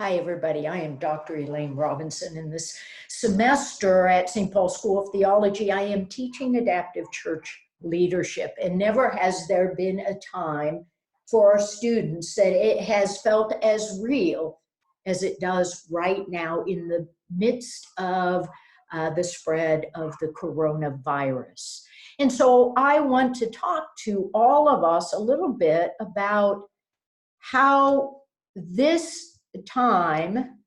Hi, everybody. I am Dr. Elaine Robinson. In this semester at St. Paul School of Theology, I am teaching adaptive church leadership. And never has there been a time for our students that it has felt as real as it does right now in the midst of the spread of the coronavirus. And so I want to talk to all of us a little bit about how this time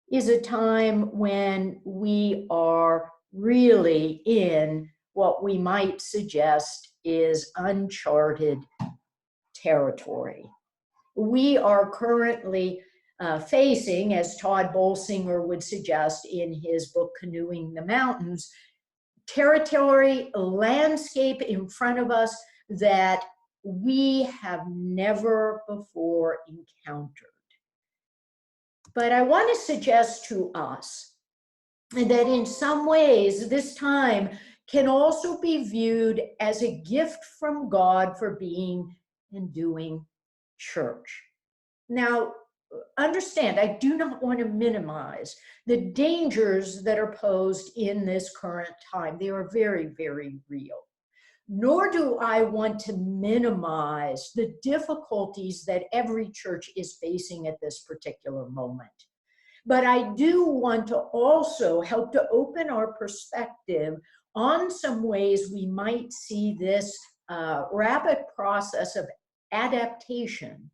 is a time when we are really in what we might suggest is uncharted territory. We are currently facing, as Todd Bolsinger would suggest in his book, Canoeing the Mountains, territory, landscape in front of us that we have never before encountered. But I want to suggest to us that in some ways this time can also be viewed as a gift from God for being and doing church. Now, understand, I do not want to minimize the dangers that are posed in this current time. They are very, very real. Nor do I want to minimize the difficulties that every church is facing at this particular moment. But I do want to also help to open our perspective on some ways we might see this rapid process of adaptation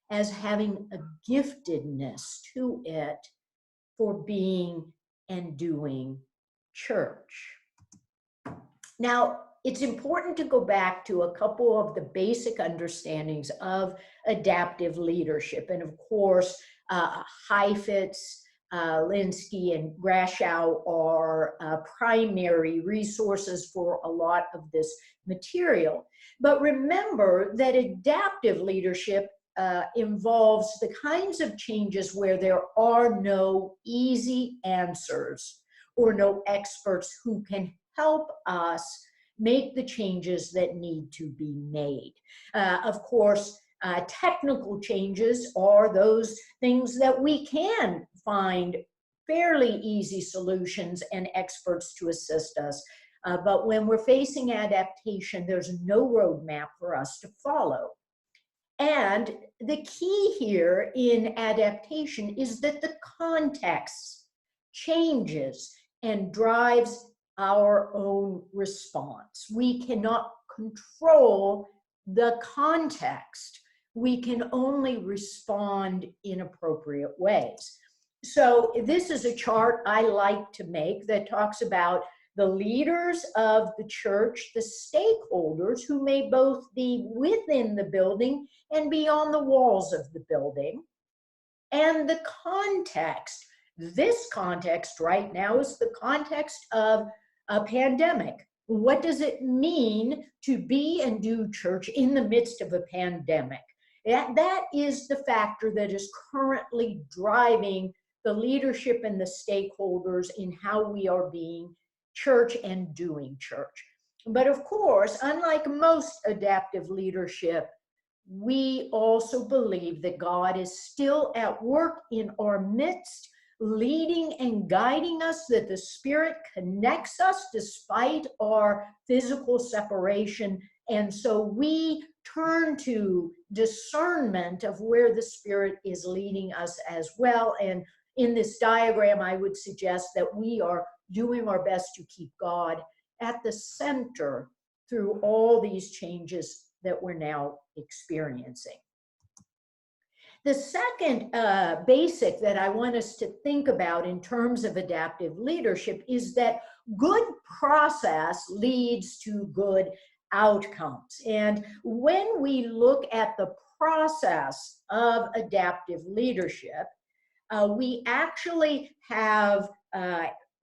as having a giftedness to it for being and doing church. Now, it's important to go back to a couple of the basic understandings of adaptive leadership. And of course, Heifetz, Linsky, and Grashow are primary resources for a lot of this material. But remember that adaptive leadership involves the kinds of changes where there are no easy answers or no experts who can help us make the changes that need to be made. Of course, technical changes are those things that we can find fairly easy solutions and experts to assist us. But when we're facing adaptation, there's no roadmap for us to follow. And the key here in adaptation is that the context changes and drives our own response. We cannot control the context. We can only respond in appropriate ways. So this is a chart I like to make that talks about the leaders of the church, the stakeholders who may both be within the building and beyond the walls of the building, and the context. This context right now is the context of a pandemic. What does it mean to be and do church in the midst of a pandemic? That is the factor that is currently driving the leadership and the stakeholders in how we are being church and doing church. But of course, unlike most adaptive leadership, we also believe that God is still at work in our midst, leading and guiding us, that the Spirit connects us despite our physical separation. And so we turn to discernment of where the Spirit is leading us as well. And in this diagram, I would suggest that we are doing our best to keep God at the center through all these changes that we're now experiencing. The second basic that I want us to think about in terms of adaptive leadership is that good process leads to good outcomes. And when we look at the process of adaptive leadership, we actually have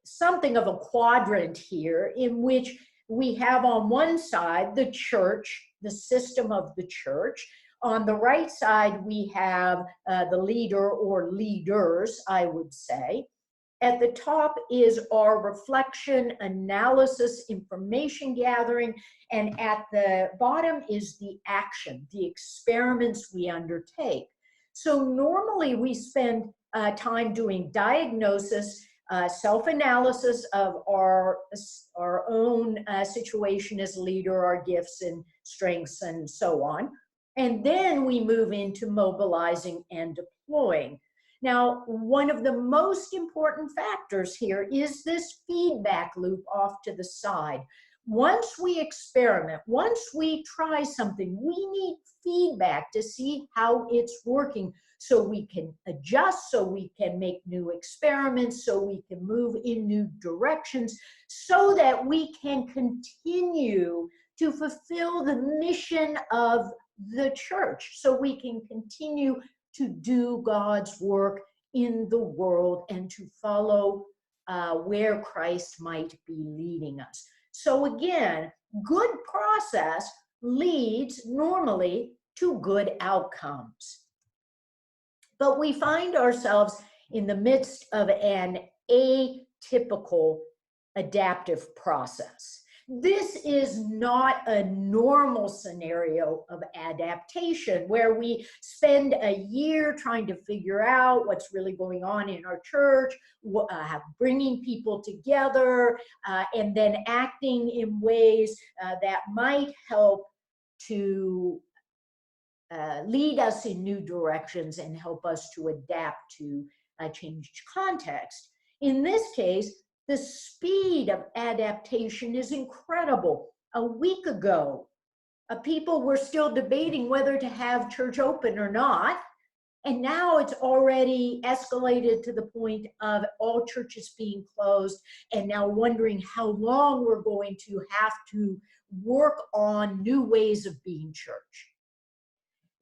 something of a quadrant here in which we have on one side the church, the system of the church. On the right side, we have the leader or leaders, I would say. At the top is our reflection, analysis, information gathering, and at the bottom is the action, the experiments we undertake. So normally we spend time doing diagnosis, self-analysis of our own situation as leader, our gifts and strengths and so on. And then we move into mobilizing and deploying. Now, one of the most important factors here is this feedback loop off to the side. Once we experiment, once we try something, we need feedback to see how it's working so we can adjust, so we can make new experiments, so we can move in new directions, so that we can continue to fulfill the mission of the church, so we can continue to do God's work in the world and to follow where Christ might be leading us. So again, good process leads normally to good outcomes. But we find ourselves in the midst of an atypical adaptive process. This is not a normal scenario of adaptation where we spend a year trying to figure out what's really going on in our church, bringing people together, and then acting in ways that might help to lead us in new directions and help us to adapt to a changed context. In this case, the speed of adaptation is incredible. A week ago, people were still debating whether to have church open or not. And now it's already escalated to the point of all churches being closed and now wondering how long we're going to have to work on new ways of being church.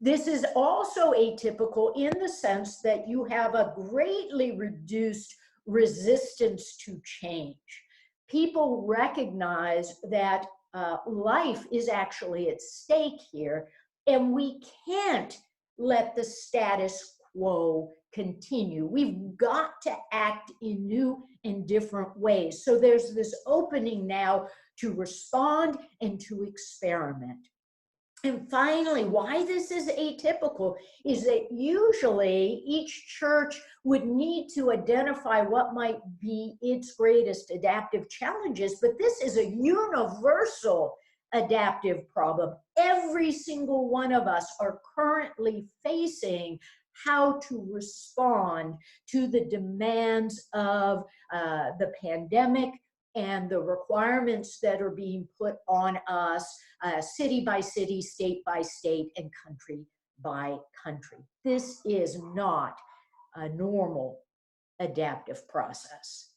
This is also atypical in the sense that you have a greatly reduced resistance to change. People recognize that life is actually at stake here, and we can't let the status quo continue. We've got to act in new and different ways. So there's this opening now to respond and to experiment. And finally, why this is atypical is that usually each church would need to identify what might be its greatest adaptive challenges, but this is a universal adaptive problem. Every single one of us are currently facing how to respond to the demands of the pandemic and the requirements that are being put on us city by city, state by state, and country by country. This is not a normal adaptive process.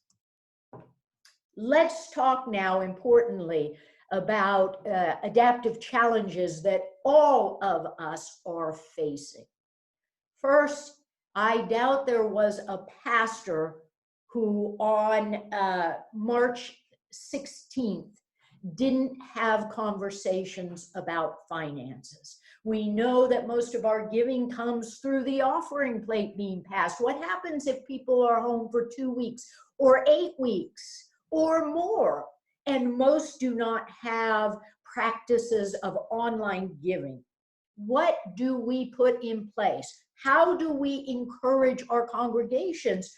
Let's talk now, importantly, about adaptive challenges that all of us are facing. First, I doubt there was a pastor who on March 16th didn't have conversations about finances. We know that most of our giving comes through the offering plate being passed. What happens if people are home for 2 weeks or 8 weeks or more? And most do not have practices of online giving. What do we put in place? How do we encourage our congregations?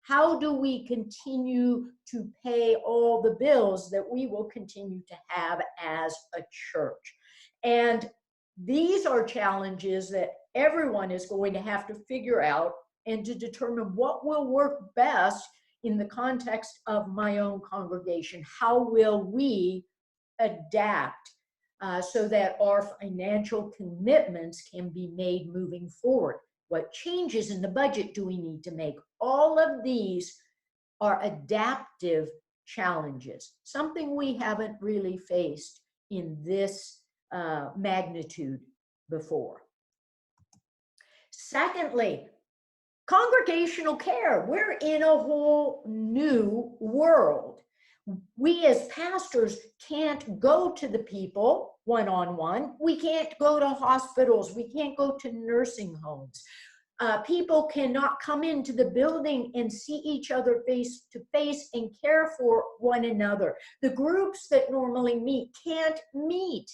How do we continue to pay all the bills that we will continue to have as a church? And these are challenges that everyone is going to have to figure out and to determine what will work best in the context of my own congregation. How will we adapt so that our financial commitments can be made moving forward? What changes in the budget do we need to make? All of these are adaptive challenges, something we haven't really faced in this magnitude before. Secondly, congregational care. We're in a whole new world. We as pastors can't go to the people one-on-one. We can't go to hospitals. We can't go to nursing homes. People cannot come into the building and see each other face to face and care for one another. The groups that normally meet can't meet.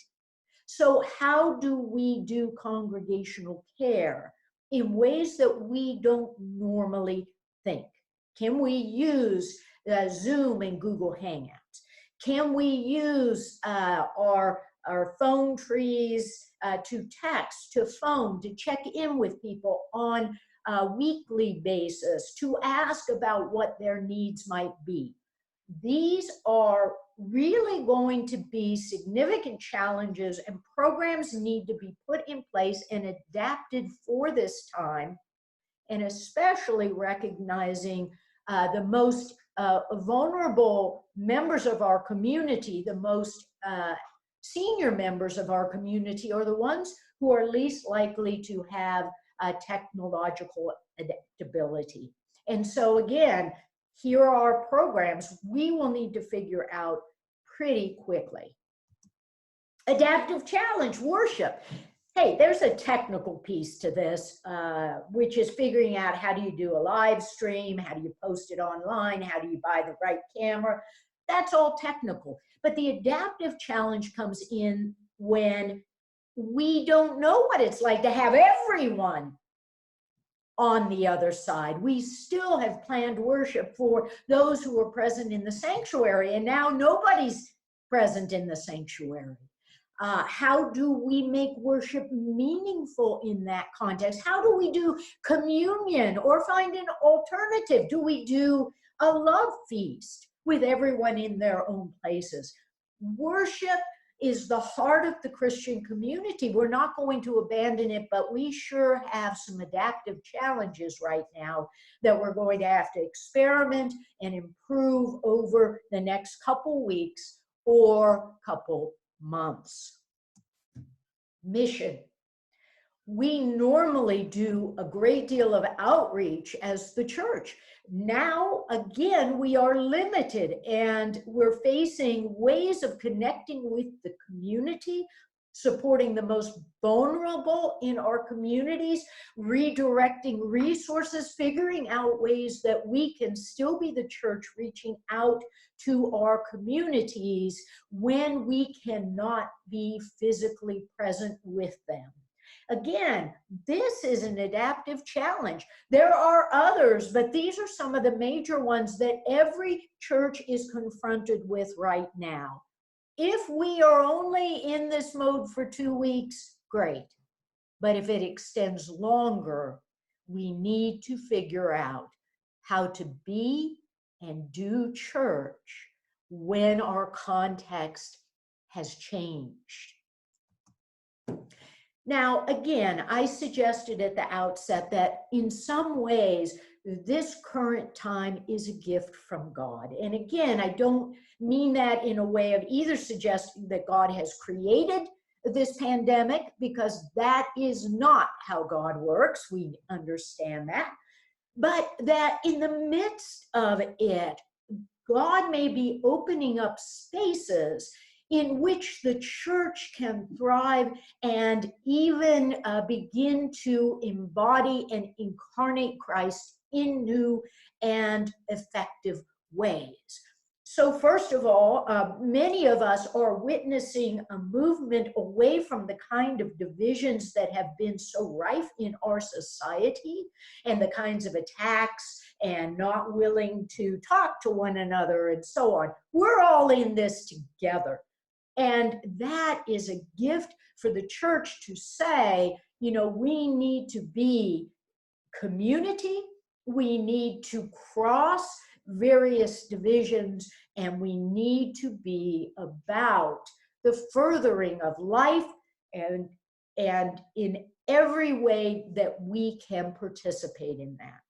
So how do we do congregational care? in ways that we don't normally think? Can we use Zoom and Google Hangouts? Can we use our phone trees to text, to phone, to check in with people on a weekly basis, to ask about what their needs might be? These are really going to be significant challenges, and programs need to be put in place and adapted for this time, and especially recognizing the most vulnerable members of our community, the most senior members of our community are the ones who are least likely to have technological adaptability. And so again, here are programs we will need to figure out pretty quickly. Adaptive challenge, worship. Hey, there's a technical piece to this, which is figuring out how do you do a live stream, how do you post it online, how do you buy the right camera. That's all technical. But the adaptive challenge comes in when we don't know what it's like to have everyone on the other side. We still have planned worship for those who were present in the sanctuary, and now nobody's present in the sanctuary. How do we make worship meaningful in that context? How do we do communion or find an alternative? Do we do a love feast with everyone in their own places? Worship is the heart of the Christian community. We're not going to abandon it, but we sure have some adaptive challenges right now that we're going to have to experiment and improve over the next couple weeks or couple months. Mission. We normally do a great deal of outreach as the church. Now, again, we are limited and we're facing ways of connecting with the community, supporting the most vulnerable in our communities, redirecting resources, figuring out ways that we can still be the church reaching out to our communities when we cannot be physically present with them. Again, this is an adaptive challenge. There are others, but these are some of the major ones that every church is confronted with right now. If we are only in this mode for 2 weeks, great. But if it extends longer, we need to figure out how to be and do church when our context has changed. Now, again, I suggested at the outset that in some ways, this current time is a gift from God. And again, I don't mean that in a way of either suggesting that God has created this pandemic, because that is not how God works. We understand that. But that in the midst of it, God may be opening up spaces in which the church can thrive and even begin to embody and incarnate Christ in new and effective ways. So first of all, many of us are witnessing a movement away from the kind of divisions that have been so rife in our society and the kinds of attacks and not willing to talk to one another and so on. We're all in this together. And that is a gift for the church to say, you know, we need to be community, we need to cross various divisions, and we need to be about the furthering of life and in every way that we can participate in that.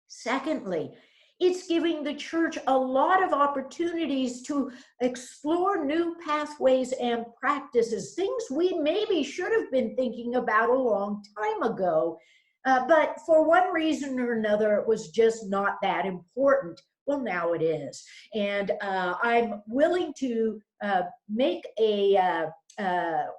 Secondly, it's giving the church a lot of opportunities to explore new pathways and practices, things we maybe should have been thinking about a long time ago, but for one reason or another, it was just not that important. Well, now it is. And I'm willing to make a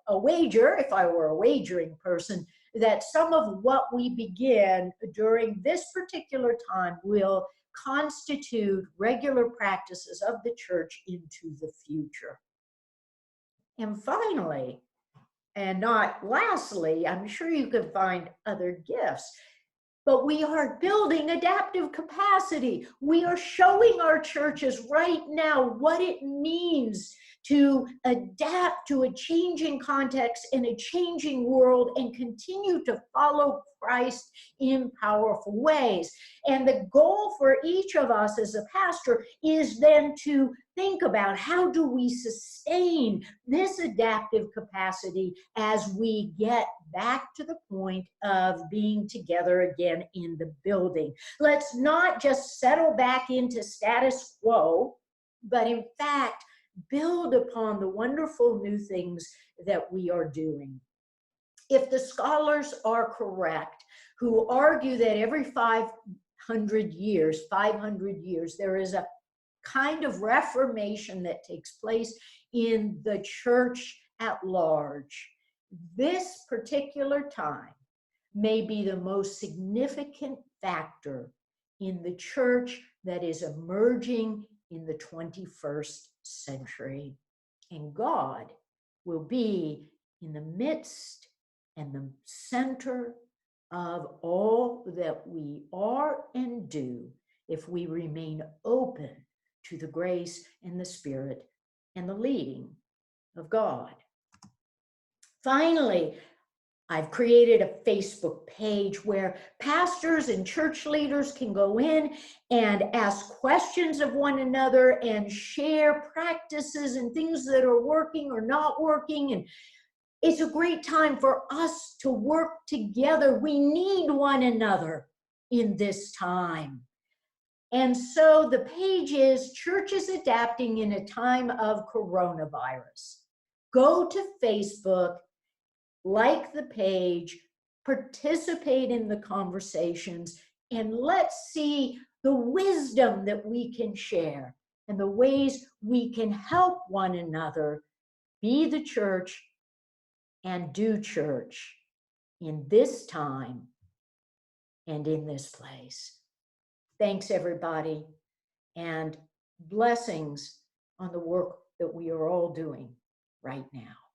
wager, if I were a wagering person, that some of what we begin during this particular time will constitute regular practices of the church into the future. And finally, And not lastly, I'm sure you can find other gifts, but we are building adaptive capacity. We are showing our churches right now what it means to adapt to a changing context in a changing world and continue to follow Christ in powerful ways. And the goal for each of us as a pastor is then to think about, how do we sustain this adaptive capacity as we get back to the point of being together again in the building. Let's not just settle back into status quo, but in fact, build upon the wonderful new things that we are doing. If the scholars are correct, who argue that every 500 years, there is a kind of reformation that takes place in the church at large, this particular time may be the most significant factor in the church that is emerging in the 21st century. And God will be in the midst and the center of all that we are and do if we remain open to the grace and the Spirit and the leading of God. Finally, I've created a Facebook page where pastors and church leaders can go in and ask questions of one another and share practices and things that are working or not working. And it's a great time for us to work together. We need one another in this time. And so the page is Churches Adapting in a Time of Coronavirus. Go to Facebook, like the page, participate in the conversations, and let's see the wisdom that we can share and the ways we can help one another be the church and do church in this time and in this place. Thanks, everybody, and blessings on the work that we are all doing right now.